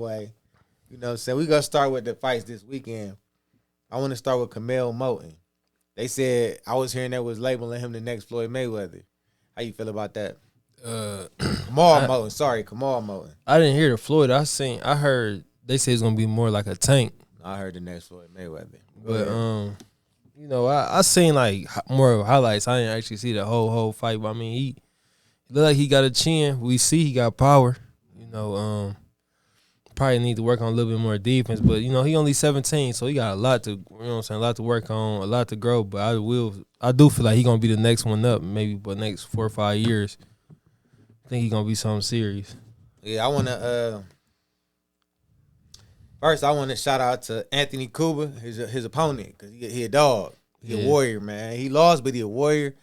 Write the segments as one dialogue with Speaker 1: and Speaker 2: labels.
Speaker 1: Way, you know what I'm saying? We gonna start with the fights this weekend. I want to start with Camel Moton. They said I was hearing that was labeling him the next Floyd Mayweather. How you feel about that?
Speaker 2: Uh,
Speaker 1: Kamal
Speaker 2: I,
Speaker 1: Moton, sorry, Kamal Moton.
Speaker 2: I didn't hear the Floyd. I heard they say it's gonna be more like a tank.
Speaker 1: I heard the next Floyd Mayweather.
Speaker 2: But I seen like more of highlights. I didn't actually see the whole fight. But I mean, he looked like he got a chin. We see he got power. Probably need to work on a little bit more defense. But he only 17, so he got a lot to a lot to work on, a lot to grow. But I do feel like he gonna be the next one up, maybe for the next 4 or 5 years. I think he gonna be something serious.
Speaker 1: Yeah, I wanna first I wanna shout out to Anthony Cuba, his opponent, because he a dog. He a warrior, man. He lost, but he a warrior.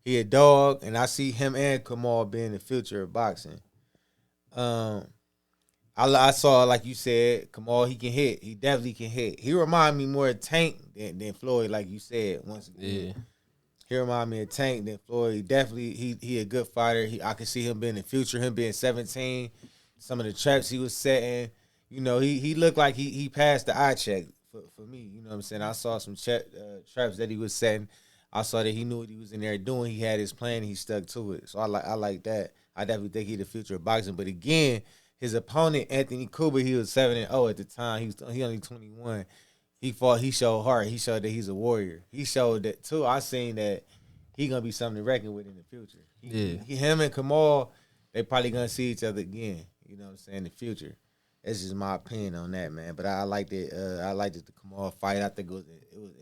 Speaker 1: He a dog, and I see him and Kamal being the future of boxing. I saw, like you said, Kamal, he can hit. He definitely can hit. He remind me more of Tank than Floyd, like you said, once again.
Speaker 2: Yeah.
Speaker 1: He remind me of Tank than Floyd. He definitely, he a good fighter. I can see him being the future, him being 17. Some of the traps he was setting. He looked like he passed the eye check for me. You know what I'm saying? I saw some traps that he was setting. I saw that he knew what he was in there doing. He had his plan. He stuck to it. So I like that. I definitely think he's the future of boxing. But again, his opponent, Anthony Cuba, he was 7-0 at the time. He only 21. He fought. He showed heart. He showed that he's a warrior. He showed that too. I seen that he gonna be something to reckon with in the future. Him and Kamal, they probably gonna see each other again. You know what I'm saying? In the future. That's just my opinion on that, man. But I liked it. I liked it, the Kamal fight. I think it was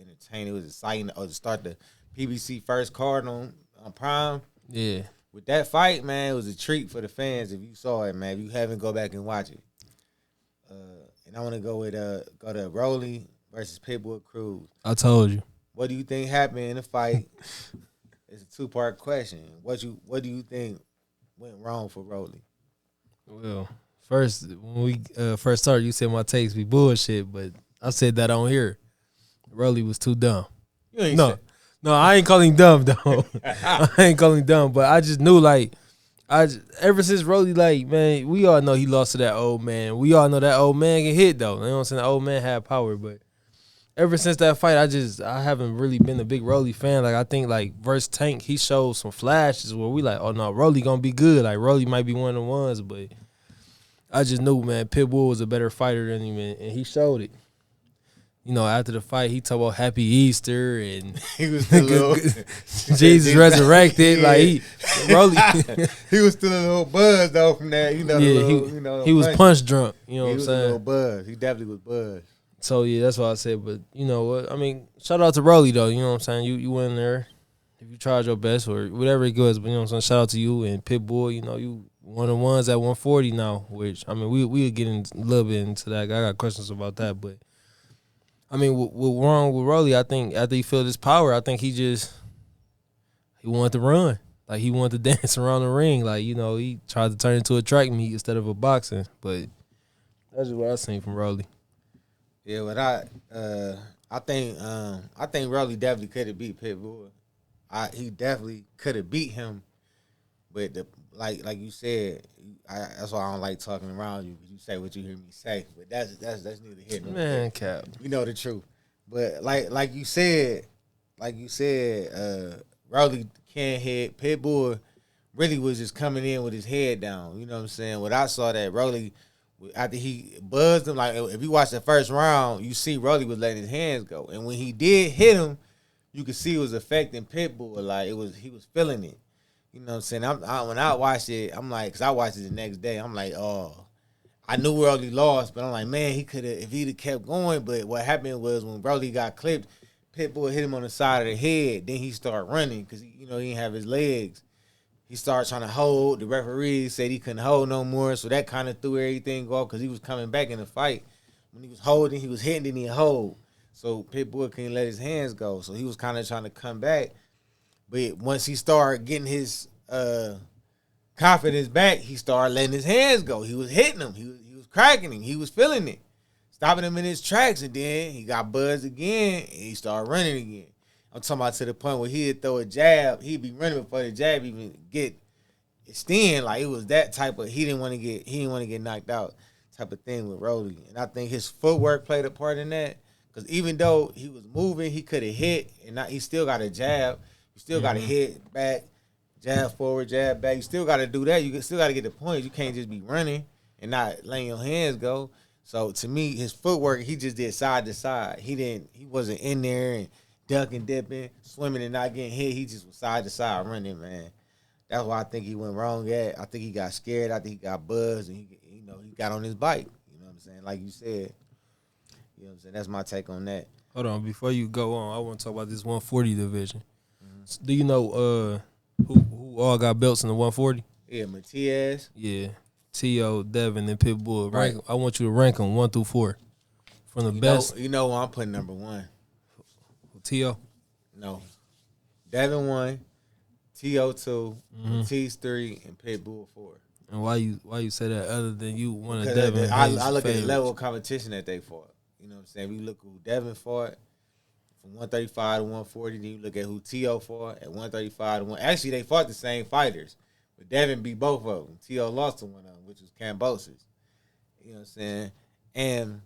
Speaker 1: entertaining. It was exciting to start the PBC first card on Prime.
Speaker 2: Yeah.
Speaker 1: With that fight, man, it was a treat for the fans. If you saw it, man, if you haven't, go back and watch it. And I want to go to Rolly versus Pitbull Cruz.
Speaker 2: I told you.
Speaker 1: What do you think happened in the fight? It's a 2-part question. What do you think went wrong for Rolly?
Speaker 2: Well, first when we first started, you said my takes be bullshit, but I said that on here. Rolly was too dumb. No, I ain't calling him dumb though. I ain't calling him dumb, but I just knew ever since Rolly, man, we all know he lost to that old man. We all know that old man can hit though. You know what I'm saying? The old man had power, but ever since that fight, I haven't really been a big Rolly fan. I think versus Tank, he showed some flashes where we oh no, Rolly gonna be good. Rolly might be one of the ones, but I just knew, man, Pitbull was a better fighter than him, and he showed it. After the fight, he talked about Happy Easter and
Speaker 1: he was still
Speaker 2: Jesus resurrected. Rolly,
Speaker 1: he was still a little buzz though from that.
Speaker 2: He was punch drunk. You know what I'm saying?
Speaker 1: He was a little buzz. He definitely was buzzed.
Speaker 2: So yeah, that's what I said. But you know what? I mean, shout out to Rolly though. You know what I'm saying? You went in there. If you tried your best or whatever it goes, but you know what I'm saying? Shout out to you and Pitbull. You one of the ones at 140 now. Which I mean, we'll get a little bit into that. I got questions about that, but. I mean, what wrong with Rolly? I think after he felt his power, I think he wanted to run. He wanted to dance around the ring. He tried to turn it into a track meet instead of a boxing. But that's just what I seen from Rolly.
Speaker 1: Yeah, but I think Rolly definitely could have beat Pitbull. He definitely could have beat him. But like you said, that's why I don't like talking around you, because you say what you hear me say. But that's neither here nor there.
Speaker 2: Man, Cap.
Speaker 1: You know the truth. But like you said, Rolly can't hit. Pitbull really was just coming in with his head down. You know what I'm saying? When I saw that Rolly, after he buzzed him, if you watch the first round, you see Rolly was letting his hands go. And when he did hit him, you could see it was affecting Pitbull. He was feeling it. You know what I'm saying? When I watched it, I'm like, because I watched it the next day, I'm like, oh, I knew Rolly lost, but I'm like, man, he could have, if he'd have kept going. But what happened was when Rolly got clipped, Pitbull hit him on the side of the head. Then he started running because, he didn't have his legs. He started trying to hold. The referee said he couldn't hold no more, so that kind of threw everything off because he was coming back in the fight. When he was holding, he was hitting, then he'd hold. So Pitbull couldn't let his hands go. So he was kind of trying to come back. But once he started getting his confidence back, he started letting his hands go. He was hitting him. He was cracking him. He was feeling it, stopping him in his tracks. And then he got buzzed again, and he started running again. I'm talking about to the point where he'd throw a jab. He'd be running before the jab even get extend. It was that type of, he didn't want to get knocked out. type of thing with Rolly. And I think his footwork played a part in that. Because even though he was moving, he could have hit, and he still got a jab. You still got to hit back, jab forward, jab back. You still got to do that. You still got to get the points. You can't just be running and not letting your hands go. So to me, his footwork, he just did side to side. He wasn't in there and ducking, dipping, swimming, and not getting hit. He just was side to side running, man. That's why I think he went wrong at. I think he got scared. I think he got buzzed, and he got on his bike. You know what I'm saying? Like you said. You know what I'm saying? That's my take on that.
Speaker 2: Hold on, before you go on, I want to talk about this 140 division. So do you know who all got belts in the 140?
Speaker 1: Yeah, Matias.
Speaker 2: Yeah, tszyu, Devin, and Pitbull. Right. I want you to rank them 1 through 4 from the best.
Speaker 1: You know I'm putting number 1.
Speaker 2: tszyu?
Speaker 1: No. Devin 1, tszyu 2, Matias 3, and Pitbull 4.
Speaker 2: And why you say that other than you one of Devin?
Speaker 1: I look at the level of competition that they fought. You know what I'm saying? We look at who Devin fought from 135 to 140. Then you look at who tszyu fought at 135 to 1. Actually, they fought the same fighters, but Devin beat both of them. tszyu lost to one of them, which was Cambosis. You know what I'm saying? And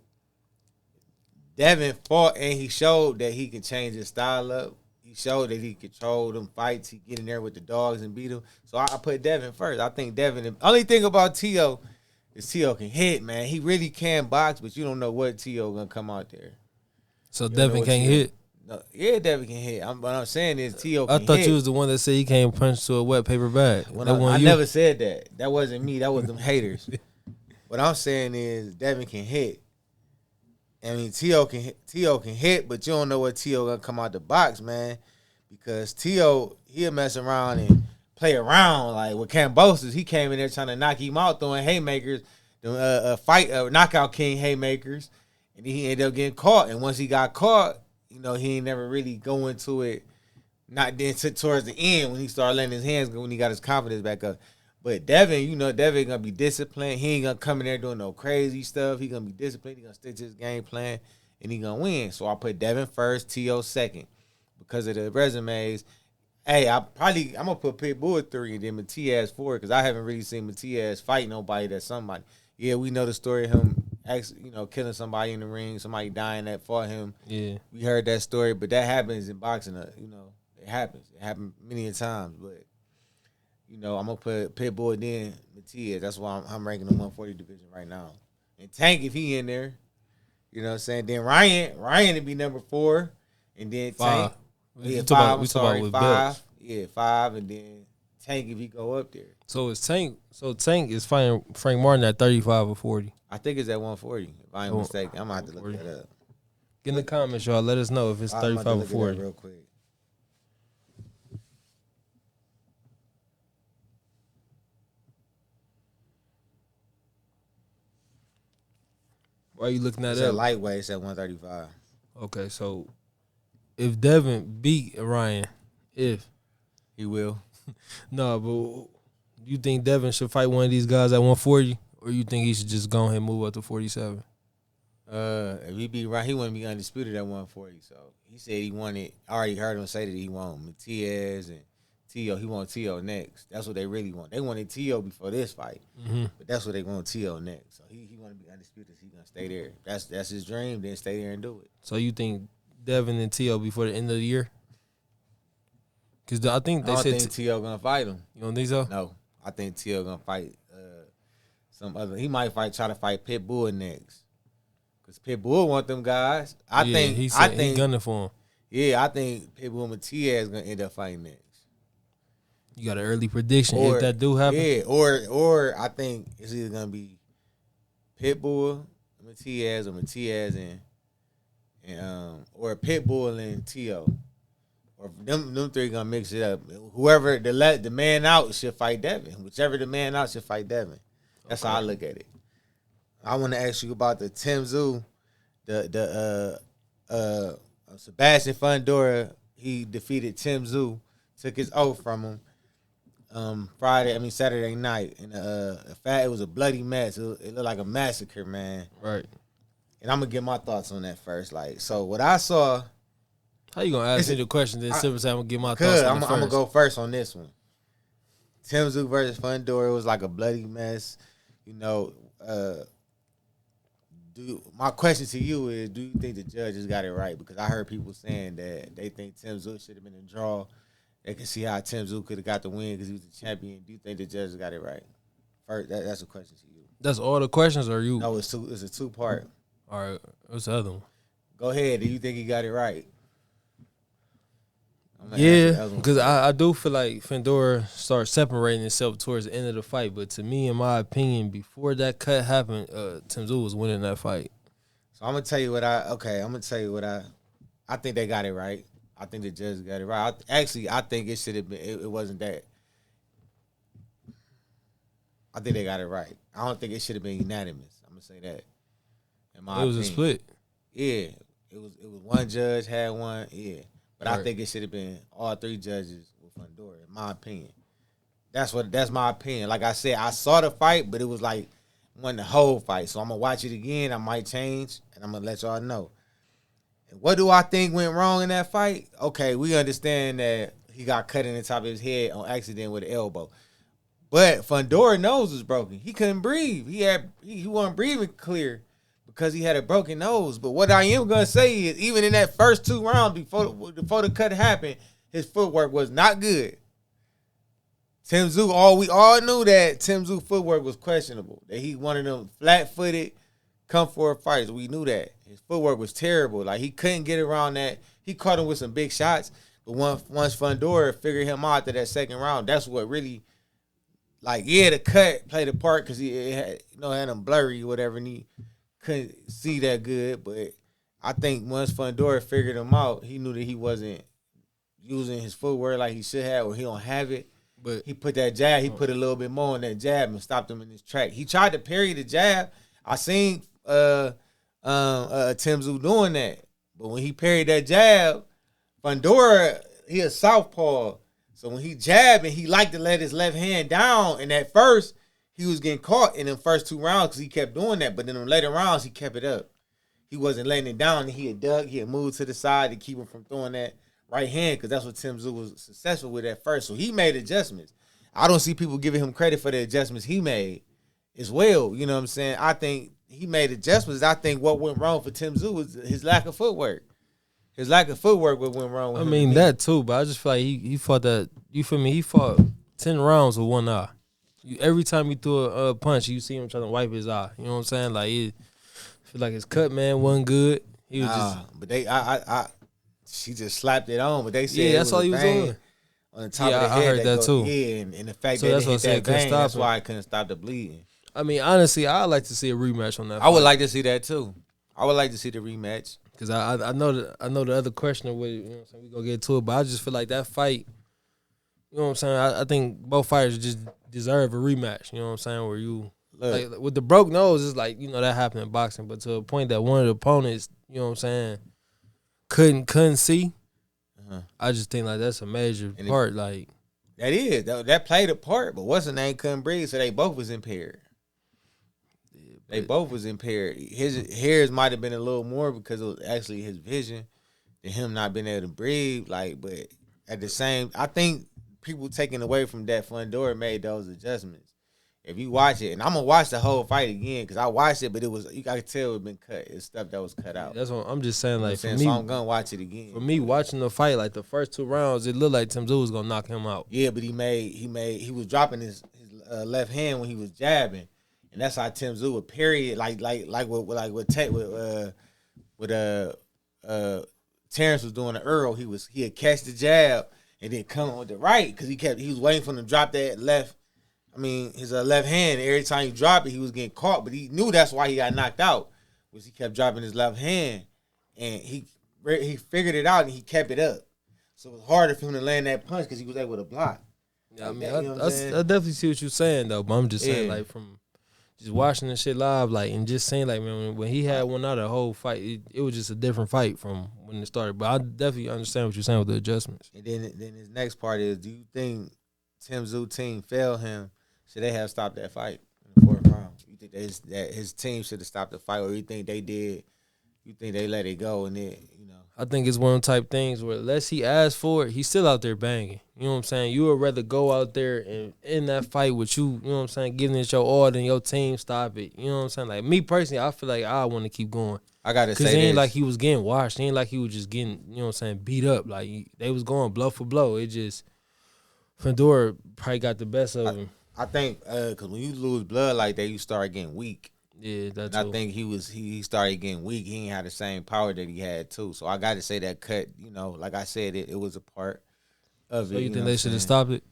Speaker 1: Devin fought, and he showed that he can change his style up. He showed that he controlled them fights. He get in there with the dogs and beat them. So I put Devin first. I think Devin. The only thing about tszyu is tszyu can hit, man. He really can box, but you don't know what tszyu gonna come out there.
Speaker 2: So Devin can't hit.
Speaker 1: No, yeah, Devin can hit. What I'm saying is tszyu can hit.
Speaker 2: I thought you was the one that said he can't punch to a wet paper bag.
Speaker 1: I never said that. That wasn't me. That was them haters. What I'm saying is Devin can hit. I mean, tszyu can hit, but you don't know what tszyu gonna come out the box, man, because tszyu he'll mess around and play around like with Cambosis. He came in there trying to knock him out, throwing haymakers, knockout king haymakers, and he ended up getting caught. And once he got caught, he ain't never really go into it. Not then towards the end when he started letting his hands go, when he got his confidence back up. But Devin, Devin gonna be disciplined. He ain't gonna come in there doing no crazy stuff. He gonna be disciplined. He gonna stick to his game plan, and he gonna win. So I put Devin first, tszyu second, because of the resumes. Hey, I'm gonna put Pitbull 3 and then Matias 4 because I haven't really seen Matias fight nobody that's somebody. Yeah, we know the story of him, actually, killing somebody in the ring, somebody dying that fought him.
Speaker 2: Yeah,
Speaker 1: we heard that story, but that happens in boxing. It happens. It happened many a times, but. I'm going to put Pitbull then Matias. That's why I'm ranking the 140 division right now. And Tank, if he in there, you know what I'm saying? Then Ryan would be number 4. And then
Speaker 2: 5.
Speaker 1: Tank. Yeah,
Speaker 2: 5.
Speaker 1: 5. Yeah, 5. And then Tank if he go up there.
Speaker 2: So Tank is fighting Frank Martin at 35 or 40.
Speaker 1: I think it's at 140, if I ain't mistaken. I'm going to have to look that up.
Speaker 2: Get in the comments, y'all. Let us know if it's 35 or 40.
Speaker 1: Real quick.
Speaker 2: Why are you looking at
Speaker 1: that?
Speaker 2: It's
Speaker 1: at lightweight. It's at 135.
Speaker 2: Okay, so if Devin beat Ryan, if
Speaker 1: he will,
Speaker 2: no, but you think Devin should fight one of these guys at 140, or you think he should just go ahead and move up to 47?
Speaker 1: If he beat Ryan, he wouldn't be undisputed at 140. So he said he wanted. I already heard him say that he wanted Matias and tszyu. He wanted tszyu next. That's what they really want. They wanted tszyu before this fight, but that's what they want tszyu next. So he want to be undisputed. He's gonna stay there. That's his dream. Then stay there and do it.
Speaker 2: So you think Devin and tszyu before the end of the year? Because I think they said
Speaker 1: tszyu gonna fight him.
Speaker 2: You don't think so?
Speaker 1: No, I think tszyu gonna fight some other. He might try to fight Pitbull next. Because Pitbull want them guys. I think
Speaker 2: he's gunning for him.
Speaker 1: Yeah, I think Pitbull and Matias is gonna end up fighting next.
Speaker 2: You got an early prediction if that do happen?
Speaker 1: Yeah, or I think it's either gonna be Pitbull, Matias, or Matias and or Pitbull and tszyu. Or them three gonna mix it up. Whoever the man out should fight Devin. Whichever the man out should fight Devin. That's how I look at it. I want to ask you about the tszyu, the Sebastian Fundora. He defeated tszyu, took his oath from him. Saturday night, and it was a bloody mess. It looked like a massacre, man.
Speaker 2: Right.
Speaker 1: And I'm gonna get my thoughts on that first. Like, so what I saw.
Speaker 2: How you gonna ask me the question? Then I'm gonna get my thoughts.
Speaker 1: I'm gonna go first on this one. tszyu versus Fundora. It was like a bloody mess. my question to you is, do you think the judges got it right? Because I heard people saying that they think tszyu should have been a draw. They can see how tszyu could have got the win because he was the champion. Do you think the judges got it right? First, that's a question to you.
Speaker 2: That's all the questions, or you?
Speaker 1: No, it's two. It's a 2-part.
Speaker 2: All right, what's the other one?
Speaker 1: Go ahead. Do you think he got it right?
Speaker 2: Yeah, because I do feel like Fundora started separating himself towards the end of the fight. But to me, in my opinion, before that cut happened, tszyu was winning that fight.
Speaker 1: So I'm gonna tell you what I think they got it right. I think the judges got it right. I think it should have been. It wasn't that. I think they got it right. I don't think it should have been unanimous. I'm gonna say that. In my opinion.
Speaker 2: A split.
Speaker 1: Yeah, it was one judge had one. Yeah. But I think it should have been all 3 judges with Fundora, in my opinion. That's my opinion. Like I said, I saw the fight, but it was like wasn't the whole fight. So I'm gonna watch it again. I might change, and I'm gonna let y'all know. And what do I think went wrong in that fight? Okay, we understand that he got cut in the top of his head on accident with an elbow. But Fundora's nose was broken. He couldn't breathe. He wasn't breathing clear, because he had a broken nose. But what I am going to say is, even in that first 2 rounds before the cut happened, his footwork was not good. We all knew that tszyu footwork was questionable. That he one of them flat-footed, come-forward fighters. We knew that. His footwork was terrible. Like, he couldn't get around that. He caught him with some big shots. But once Fundora figured him out after that second round, that's what really, like, yeah, the cut played a part because he had him blurry or whatever, and he couldn't see that good. But I think once Fundora figured him out, he knew that he wasn't using his footwork like he should have, or he don't have it. But he put that jab, he put a little bit more on that jab and stopped him in his track. He tried to parry the jab. I seen tszyu doing that. But when he parried that jab, Fundora, he a southpaw. So when he jabbed, and he liked to let his left hand down, and at first, he was getting caught in the first 2 rounds because he kept doing that. But in the later rounds, he kept it up. He wasn't letting it down. And he had ducked. He had moved to the side to keep him from throwing that right hand, because that's what tszyu was successful with at first. So he made adjustments. I don't see people giving him credit for the adjustments he made as well. You know what I'm saying? I think he made adjustments. I think what went wrong for tszyu was his lack of footwork. His lack of footwork what went wrong with him.
Speaker 2: I mean, that too, but I just feel like he fought that. You feel me? He fought 10 rounds with one eye. Every time he threw a punch, you see him trying to wipe his eye. You know what I'm saying? Like, I feel like his cut, man, wasn't good. He was
Speaker 1: but she just slapped it on. But they said
Speaker 2: that's all he was doing.
Speaker 1: On the top of the head.
Speaker 2: I heard that too.
Speaker 1: Yeah, and the fact that it hit that vein, that's why I couldn't stop the bleeding.
Speaker 2: I mean, honestly, I'd like to see a rematch on that fight.
Speaker 1: I would like to see that too. I would like to see the rematch.
Speaker 2: Because I know the other questioner with, you know what I'm saying, we gonna get to it, but I just feel like that fight, you know what I'm saying, I think both fighters just deserve a rematch, you know what I'm saying, where you, like, with the broke nose, it's like, that happened in boxing, but to a point that one of the opponents, you know what I'm saying, couldn't see, I just think, like, that's a major part, like.
Speaker 1: That played a part, but what's the name couldn't breathe, so they both was impaired. They both was impaired. His might have been a little more because it was actually his vision and him not being able to breathe. Like, but at the same, I think people taking away from that, Fundora made those adjustments. If you watch it, and I'm gonna watch the whole fight again because I watched it, but you gotta tell it been cut. It's stuff that was cut out.
Speaker 2: That's what I'm just saying. Like, for me,
Speaker 1: so I'm gonna watch it again.
Speaker 2: For me, watching the fight, like the first 2 rounds, it looked like tszyu was gonna knock him out.
Speaker 1: Yeah, but he was dropping his left hand when he was jabbing. And that's how tszyu would parry it, like Terrence was doing to Earl. He had catch the jab and then come with the right because he was waiting for him to drop that left. I mean, his left hand. Every time he dropped it, he was getting caught, but he knew that's why he got knocked out, was he kept dropping his left hand, and he figured it out and he kept it up. So it was harder for him to land that punch because he was able to block.
Speaker 2: Yeah, I mean, I definitely see what you're saying though, but I'm just saying, like, from just watching the shit live, like, and just saying, like, man, when he had one out of the whole fight, it was just a different fight from when it started. But I definitely understand what you're saying with the adjustments.
Speaker 1: And then his next part is, do you think tszyu team failed him? Should they have stopped that fight in the 4th round? You think that his team should have stopped the fight, or you think they did you think they let it go and then, you know.
Speaker 2: I think it's one of them type things where unless he asks for it, he's still out there banging. You know what I'm saying? You would rather go out there and in that fight with you know what I'm saying, giving it your all than your team stop it. You know what I'm saying? Like me personally, I feel like I want to keep going.
Speaker 1: I gotta say,
Speaker 2: because it ain't like he was getting washed. It ain't like he was just getting, you know what I'm saying, beat up. Like they was going blow for blow. It just Fundora probably got the best of him.
Speaker 1: I think because when you lose blood like that, you start getting weak.
Speaker 2: Yeah, that's.
Speaker 1: I think he started getting weak. He ain't had the same power that he had too. So I got to say that cut. You know, like I said, it was a part of it.
Speaker 2: So you think they should have stopped it?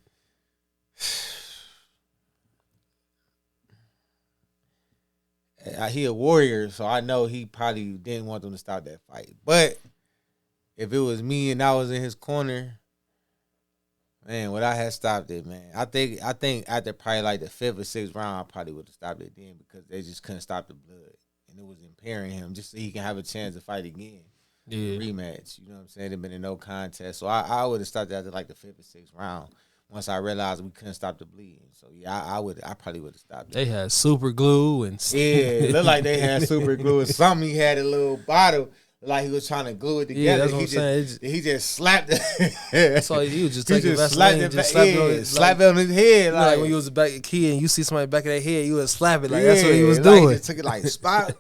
Speaker 1: He a warrior, so I know he probably didn't want them to stop that fight. But if it was me and I was in his corner, man, would I have stopped it, man? I think after probably like the 5th or 6th round, I probably would have stopped it then because they just couldn't stop the blood. And it was impairing him just so he can have a chance to fight again.
Speaker 2: Yeah.
Speaker 1: Rematch. You know what I'm saying? It'd been a no contest. So I would have stopped it after like the 5th or 6th round once I realized we couldn't stop the bleeding. So yeah, I probably would have stopped it.
Speaker 2: They had super glue and
Speaker 1: yeah, it looked like they had super glue or something. He had a little bottle. Like he was trying to glue it together.
Speaker 2: Yeah, that's what I'm saying.
Speaker 1: He just slapped it.
Speaker 2: That's all he was. Just take
Speaker 1: just slapped it, slap it on his head.
Speaker 2: Like when you was a back kid and you see somebody back of their head, you would slap it. Like that's what he was doing.
Speaker 1: Like, he just took it like spot.